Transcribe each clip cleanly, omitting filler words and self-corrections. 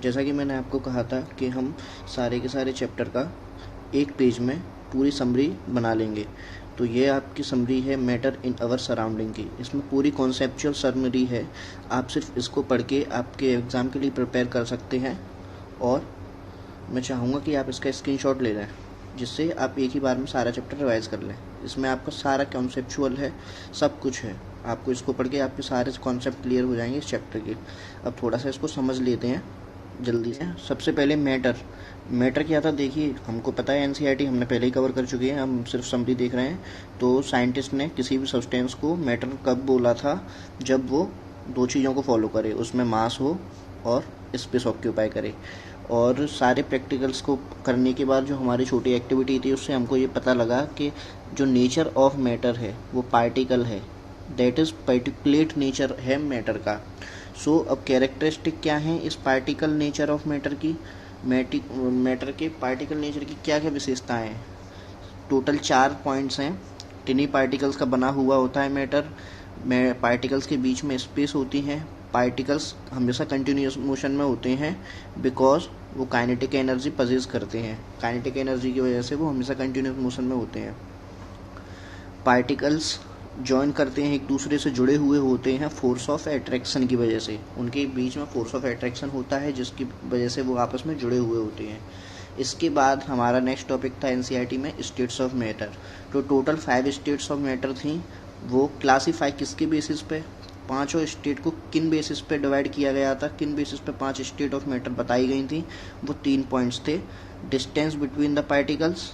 जैसा कि मैंने आपको कहा था कि हम सारे के सारे चैप्टर का एक पेज में पूरी समरी बना लेंगे। तो ये आपकी समरी है मैटर इन आवर सराउंडिंग की। इसमें पूरी कॉन्सेप्चुअल समरी है। आप सिर्फ इसको पढ़ के आपके एग्ज़ाम के लिए प्रिपेयर कर सकते हैं, और मैं चाहूँगा कि आप इसका स्क्रीनशॉट ले लें, जिससे आप एक ही बार में सारा चैप्टर रिवाइज़ कर लें। इसमें आपका सारा कॉन्सेप्चुअल है, सब कुछ है। आपको इसको पढ़ के आपके सारे कॉन्सेप्ट क्लियर हो जाएंगे इस चैप्टर के। अब थोड़ा सा इसको समझ लेते हैं जल्दी से। सबसे पहले मैटर क्या था, देखिए हमको पता है एनसीईआरटी हमने पहले ही कवर कर चुके हैं, हम सिर्फ समरी देख रहे हैं। तो साइंटिस्ट ने किसी भी सब्सटेंस को मैटर कब बोला था, जब वो दो चीज़ों को फॉलो करे, उसमें मास हो और स्पेस ऑक्यूपाई करे। और सारे प्रैक्टिकल्स को करने के बाद जो हमारी छोटी एक्टिविटी थी, उससे हमको ये पता लगा कि जो नेचर ऑफ मैटर है वो पार्टिकल है, दैट इज़ पार्टिकुलेट नेचर है मैटर का। सो अब कैरेक्टरिस्टिक क्या है इस पार्टिकल नेचर ऑफ मैटर की, मैटर के पार्टिकल नेचर की क्या क्या विशेषताएं हैं। टोटल 4 पॉइंट्स हैं। टिनी पार्टिकल्स का बना हुआ होता है मैटर, पार्टिकल्स के बीच में स्पेस होती हैं, पार्टिकल्स हमेशा कंटिन्यूस मोशन में होते हैं बिकॉज वो काइनेटिक एनर्जी पजेस करते हैं, काइनेटिक एनर्जी की वजह से वो हमेशा कंटिन्यूस मोशन में होते हैं। पार्टिकल्स जॉइन करते हैं, एक दूसरे से जुड़े हुए होते हैं फोर्स ऑफ अट्रैक्शन की वजह से, उनके बीच में फोर्स ऑफ अट्रैक्शन होता है जिसकी वजह से वो आपस में जुड़े हुए होते हैं। इसके बाद हमारा नेक्स्ट टॉपिक था एनसीईआरटी में स्टेट्स ऑफ मैटर। तो टोटल 5 स्टेट्स ऑफ मैटर थी। वो क्लासीफाई किसके बेसिस पे, पांचों स्टेट को किन बेसिस पे डिवाइड किया गया था, किन बेसिस पे 5 स्टेट ऑफ मैटर बताई गई थी, वो 3 पॉइंट्स थे। डिस्टेंस बिटवीन द पार्टिकल्स,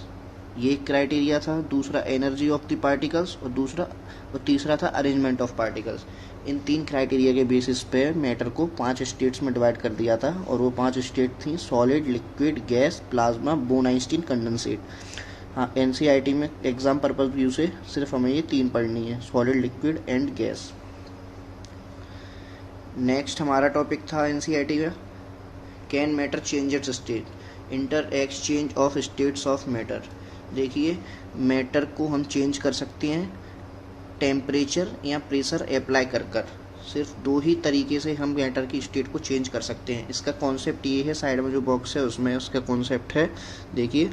ये क्राइटेरिया था। दूसरा एनर्जी ऑफ द पार्टिकल्स, और तीसरा था arrangement of particles. In 3 criteria के बेसिस पे मैटर को 5 स्टेट्स में डिवाइड कर दिया था, और वो 5 स्टेट थी solid, liquid, gas, plasma, bone Einstein, condensate. हाँ, एनसीईआरटी में एग्जाम पर्पज व्यू से सिर्फ हमें ये 3 पढ़नी है, solid, liquid and gas. Next हमारा टॉपिक था एनसीईआरटी का can matter change it's state, inter exchange of states of matter. देखिए मैटर को हम चेंज कर सकते हैं टेम्परेचर या प्रेशर अप्लाई कर कर। सिर्फ 2 ही तरीके से हम मैटर की स्टेट को चेंज कर सकते हैं। इसका कॉन्सेप्ट ये है, साइड में जो बॉक्स है उसमें उसका कॉन्सेप्ट है। देखिए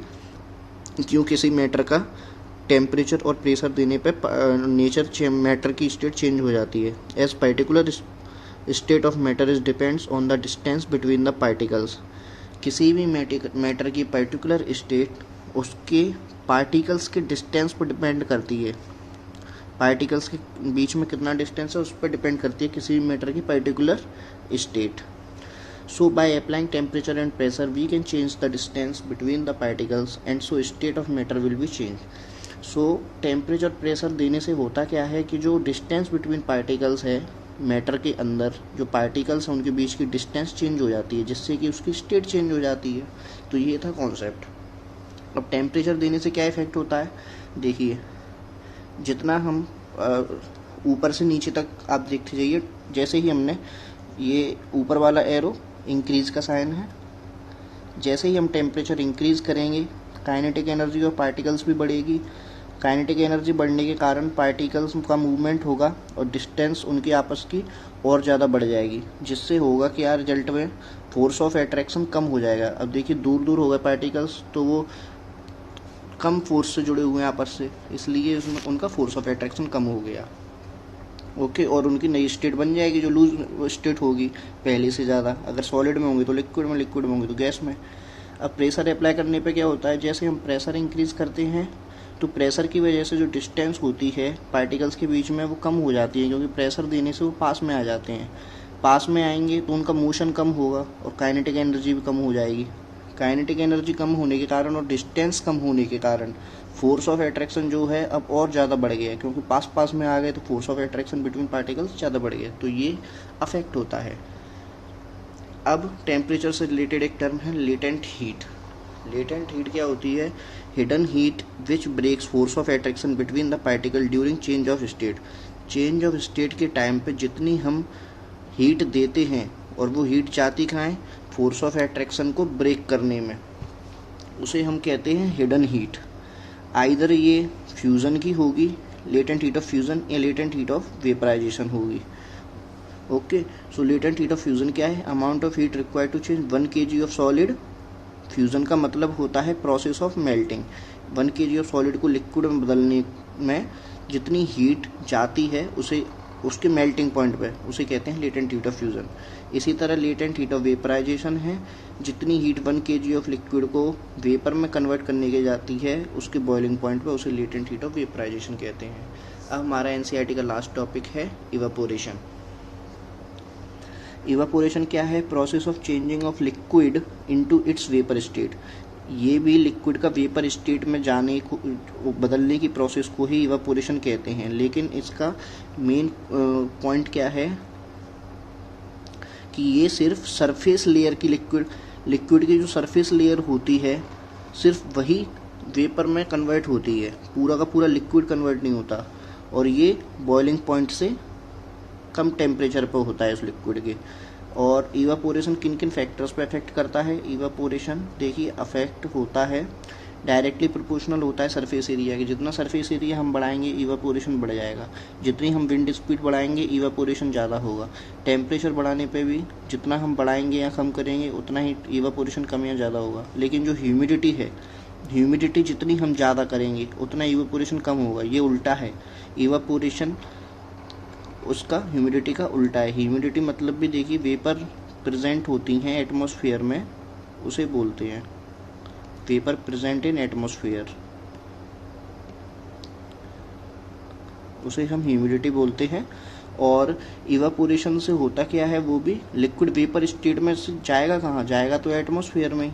क्यों किसी मैटर का टेम्परेचर और प्रेशर देने पे मैटर की स्टेट चेंज हो जाती है। As particular state of matter is depends on the distance between the particles. किसी भी मैटर की पर्टिकुलर स्टेट उसके पार्टिकल्स के डिस्टेंस पर डिपेंड करती है। पार्टिकल्स के बीच में कितना डिस्टेंस है उस पर डिपेंड करती है किसी भी मैटर की particular state. So by applying temperature and pressure we can change the distance between the particles and so state of matter will be change. So temperature pressure देने से होता क्या है कि जो डिस्टेंस बिटवीन पार्टिकल्स है matter के अंदर, जो पार्टिकल्स हैं उनके बीच की डिस्टेंस चेंज हो जाती है, जिससे कि उसकी स्टेट चेंज हो जाती है। तो ये था कॉन्सेप्ट। अब टेम्परेचर देने से क्या इफेक्ट होता है, देखिए जितना हम ऊपर से नीचे तक आप देखते जाइए, जैसे ही हमने ये ऊपर वाला एरो इंक्रीज का साइन है, जैसे ही हम टेम्परेचर इंक्रीज करेंगे काइनेटिक एनर्जी और पार्टिकल्स भी बढ़ेगी। काइनेटिक एनर्जी बढ़ने के कारण पार्टिकल्स का मूवमेंट होगा और डिस्टेंस उनकी आपस की और ज़्यादा बढ़ जाएगी, जिससे होगा कि यार रिजल्ट में फोर्स ऑफ अट्रैक्शन कम हो जाएगा। अब देखिए दूर दूर हो गए पार्टिकल्स तो वो कम फोर्स से जुड़े हुए हैं आपस से, इसलिए उसमें उनका फोर्स ऑफ अट्रैक्शन कम हो गया। ओके, और उनकी नई स्टेट बन जाएगी जो लूज स्टेट होगी पहले से ज़्यादा। अगर सॉलिड में होंगे तो लिक्विड में, लिक्विड में होंगे तो गैस में। अब प्रेशर अप्लाई करने पे क्या होता है, जैसे हम प्रेशर इंक्रीज करते हैं तो प्रेशर की वजह से जो डिस्टेंस होती है पार्टिकल्स के बीच में वो कम हो जाती है, क्योंकि प्रेशर देने से वो पास में आ जाते हैं। पास में आएंगे तो उनका मोशन कम होगा और काइनेटिक एनर्जी भी कम हो जाएगी। काइनेटिक एनर्जी कम होने के कारण और डिस्टेंस कम होने के कारण फोर्स ऑफ अट्रैक्शन जो है अब और ज़्यादा बढ़ गया, क्योंकि पास पास में आ गए तो force of attraction between particles ज़्यादा बढ़ गया, तो ये अफेक्ट होता है। अब टेम्परेचर से रिलेटेड एक टर्म है लेटेंट हीट। लेटेंट हीट क्या होती है, hidden heat which breaks force of attraction between the particle during change of state. Change of state के टाइम पे जितनी हम हीट देते हैं और वो हीट जाती कहाँ है, फोर्स ऑफ अट्रैक्शन को ब्रेक करने में, उसे हम कहते हैं हिडन हीट। आइदर ये फ्यूज़न की होगी, लेटेंट हीट ऑफ फ्यूज़न, या लेटेंट हीट ऑफ वेपराइजेशन होगी। Okay, so latent heat of fusion क्या है? Amount of heat required to change 1 kg of solid. Fusion का मतलब होता है process of melting. 1 kg of solid को लिक्विड में बदलने में जितनी हीट जाती है उसे उसके मेल्टिंग पॉइंट पे उसे कहते हैं लेटेंट हीट ऑफ फ्यूज़न। इसी तरह लेटेंट हीट ऑफ वेपराइजेशन है, जितनी हीट 1 kg ऑफ लिक्विड को वेपर में कन्वर्ट करने के जाती है उसके बॉइलिंग पॉइंट पे उसे लेटेंट हीट ऑफ वेपराइजेशन कहते हैं। अब हमारा एनसीईआरटी का लास्ट टॉपिक है इवापोरेशन। इवापोरेशन क्या है? Process of changing of liquid into its vapour state. ये भी लिक्विड का वेपर स्टेट में जाने को बदलने की प्रोसेस को ही इवापोरेशन कहते हैं, लेकिन इसका मेन पॉइंट क्या है कि ये सिर्फ सरफेस लेयर की लिक्विड की जो सरफेस लेयर होती है सिर्फ वही वेपर में कन्वर्ट होती है, पूरा का पूरा लिक्विड कन्वर्ट नहीं होता, और ये बॉइलिंग पॉइंट से कम टेम्परेचर पर होता है उस लिक्विड के। और इवापोरेशन किन किन फैक्टर्स पे अफेक्ट करता है? इवापोरेशन देखिए अफेक्ट होता है डायरेक्टली प्रोपोर्शनल होता है सरफेस एरिया के। जितना सरफेस एरिया हम बढ़ाएंगे इवापोरेशन बढ़ जाएगा, जितनी हम विंड स्पीड बढ़ाएंगे इवापोरेशन ज़्यादा होगा। टेम्परेचर बढ़ाने पे भी जितना हम बढ़ाएंगे या कम करेंगे उतना ही इवापोरेशन कम या ज़्यादा होगा। लेकिन जो ह्यूमिडिटी है, ह्यूमिडिटी जितनी हम ज़्यादा करेंगे उतना इवापोरेशन कम होगा। ये उल्टा है, इवापोरेशन उसका ह्यूमिडिटी का उल्टा है। ह्यूमिडिटी मतलब भी देखिए वेपर प्रेजेंट होती हैं एटमॉस्फेयर में, उसे बोलते हैं वेपर प्रेजेंट इन एटमॉस्फेयर, उसे हम ह्यूमिडिटी बोलते हैं। और इवापोरेशन से होता क्या है, वो भी लिक्विड वेपर स्टेट में से जाएगा कहाँ? जाएगा तो एटमॉस्फेयर में।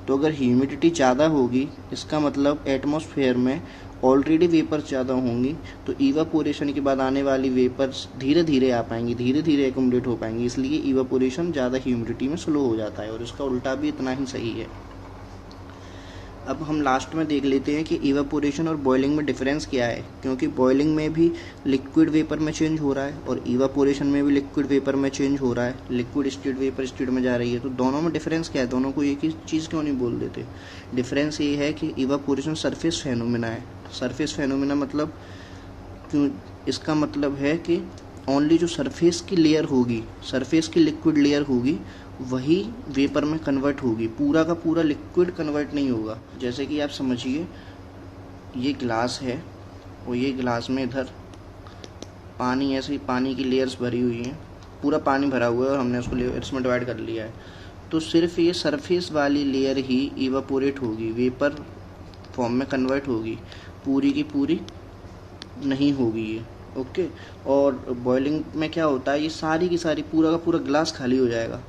तो अगर ह्यूमिडिटी ज़्यादा होगी इसका मतलब एटमॉस्फेयर में ऑलरेडी वेपर्स ज़्यादा होंगी, तो इवापोरेशन के बाद आने वाली वेपर्स धीरे धीरे आ पाएंगी, धीरे धीरे एकोमोडेट हो पाएंगी, इसलिए इवापोरेशन ज़्यादा ह्यूमिडिटी में स्लो हो जाता है, और इसका उल्टा भी इतना ही सही है। अब हम लास्ट में देख लेते हैं कि इवापोरेशन और बॉइलिंग में डिफरेंस क्या है, क्योंकि बॉइलिंग में भी लिक्विड वेपर में चेंज हो रहा है और इवापोरेशन में भी लिक्विड वेपर में चेंज हो रहा है, लिक्विड स्टेट वेपर स्टेट में जा रही है। तो दोनों में डिफरेंस क्या है? दोनों को एक ही चीज़ क्यों नहीं बोल देते? डिफरेंस ये है कि इवापोरेशन सरफेस फेनोमेना है। सरफेस फेनोमेना मतलब क्यों? इसका मतलब है कि ओनली जो सरफेस की लेयर होगी, सरफेस की लिक्विड लेयर होगी, वही वेपर में कन्वर्ट होगी, पूरा का पूरा लिक्विड कन्वर्ट नहीं होगा। जैसे कि आप समझिए ये ग्लास है और ये ग्लास में इधर पानी, ऐसे ही पानी की लेयर्स भरी हुई हैं, पूरा पानी भरा हुआ है और हमने उसको लेयर्स में डिवाइड कर लिया है। तो सिर्फ ये सरफेस वाली लेयर ही इवापोरेट होगी, वेपर फॉर्म में कन्वर्ट होगी, पूरी की पूरी नहीं होगी ये। ओके, और बॉइलिंग में क्या होता है, ये सारी की सारी पूरा का पूरा ग्लास खाली हो जाएगा।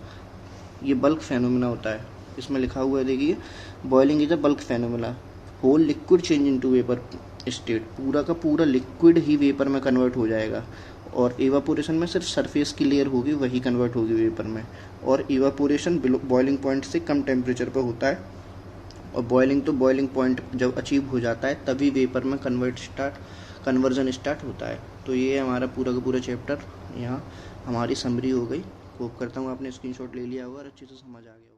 ये बल्क फेनोमेना होता है, इसमें लिखा हुआ है देखिए, boiling is a bulk phenomena, whole liquid change into vapour state, पूरा का पूरा लिक्विड ही वेपर में कन्वर्ट हो जाएगा। और इवापोरेशन में सिर्फ सरफेस की लेयर होगी, वही कन्वर्ट होगी वेपर में। और इवापोरेशन बॉइलिंग पॉइंट से कम टेम्परेचर पर होता है, और बॉइलिंग तो बॉइलिंग पॉइंट जब अचीव हो जाता है तभी वेपर में कन्वर्जन स्टार्ट होता है। तो ये हमारा पूरा का पूरा चैप्टर, यहाँ हमारी समरी हो गई। होप करता हूँ आपने स्क्रीनशॉट ले लिया होगा और अच्छे से समझ आ गया।